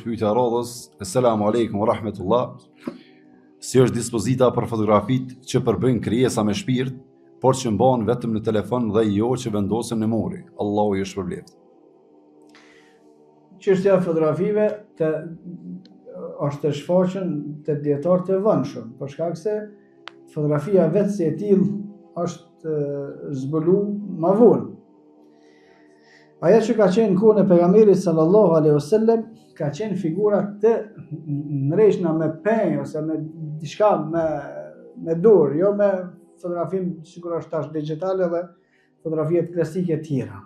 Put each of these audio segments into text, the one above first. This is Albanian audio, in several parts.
është pyetja e radhës. Asalamu alaykum wa rahmatullah. Si është dispozita për fotografitë që përbëjnë krijesa me shpirt, por që mbahen vetëm në telefon dhe jo që vendosen në memori? Allahu ju shpërbleft. Çështja e fotografive është të shfaqen të dietarë të vëndshëm, për shkak se fotografia vetë si e tillë është zbulu ma vonë. Aja që ka qenë kohën e pejgamberit sallallahu alaihi wasallam ka qenë figura të nreshna me penjë ose me diçka me dorë, jo me fotografim sikur është tash digjitale dhe fotografie klasike tjera.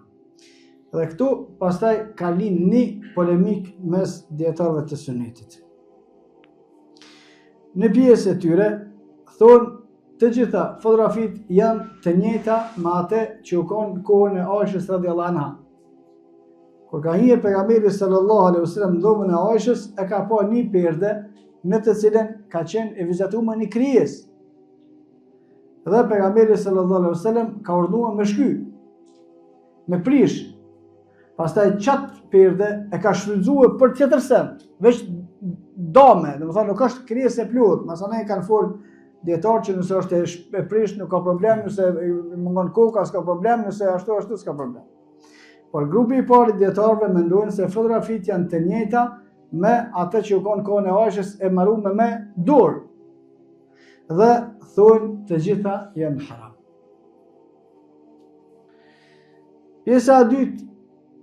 Dhe këtu pastaj ka lind një polemik mes dietarëve të sunetit. Në pjesë e tyre thonë të gjitha fotografitë janë të njëjta me atë që u konë kohën e Aishës radhiyallahu anha. Kur ka hyrë pejgamberi sallallahu alaihi wasallam në dhomën e Aishës, e ka pa një perde në të cilën ka qenë e vizatuar një krijesë. Dhe pejgamberi sallallahu alaihi wasallam ka urdhëruar me shky, me prish. Pastaj çat perde e ka shfrytzuar për tjetër sen, veç dome, domethënë nuk është krijesë e plotë, masanë kanë folë dietar që nëse është e prish nuk ka problem, nëse mungon koka s'ka problem, nëse ashtu s'ka problem. Por grupi i parë i dietarëve mendojnë se fotografitë janë të njëjta me atë që u konë kohën e Aishës e marruar me dorë. Dhe thonë të gjitha janë haram. Pjesa e dytë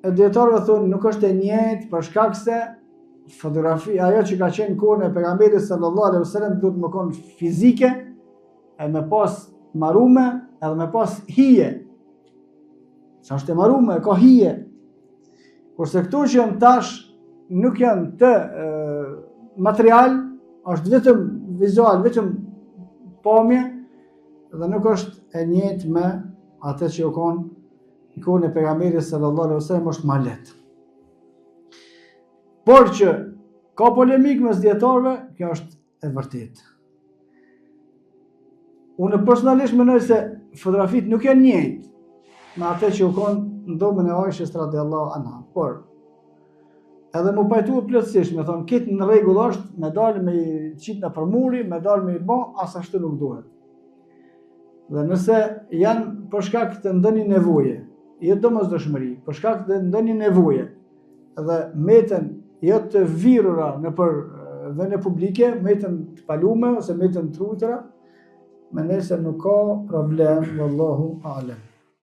e dietarëve thonë nuk është e njëjtë për shkak se fotografia ajo që ka qenë kohën e pejgamberit sallallahu alaihi wasallam duhet të konë fizike, e me pas marrume edhe me pas hije. Sa është e marrume, ka hije. Kurse këto që janë tash nuk janë të material, është vetëm vizual, vetëm pamje, dhe nuk është e njëjtë me atë që u konë në kohën e pejgamberit sallallahu alaihi wasallam, është ma lehtë. Por që ka polemik mes dietarëve, kjo është e vërtetë. Unë personalisht mendoj se fotografitë nuk janë njëjtë me atë që u konë në dhomën e Aishës radhiyallahu anha. Por edhe më pajtuar plotësisht, me thonë kitë në rregull është, me dalë me qitë në përmuri, me dalë me i bë, as ashtu nuk duhet. Dhe nëse janë për shkak të ndonjë nevoje, jo domosdoshmëri, për shkak të ndonjë nevoje, dhe meten jo të virura nëpër vende publike, meten të palume ose meten të trutëra, mendoj se nuk ka problem, wallahu a'lam.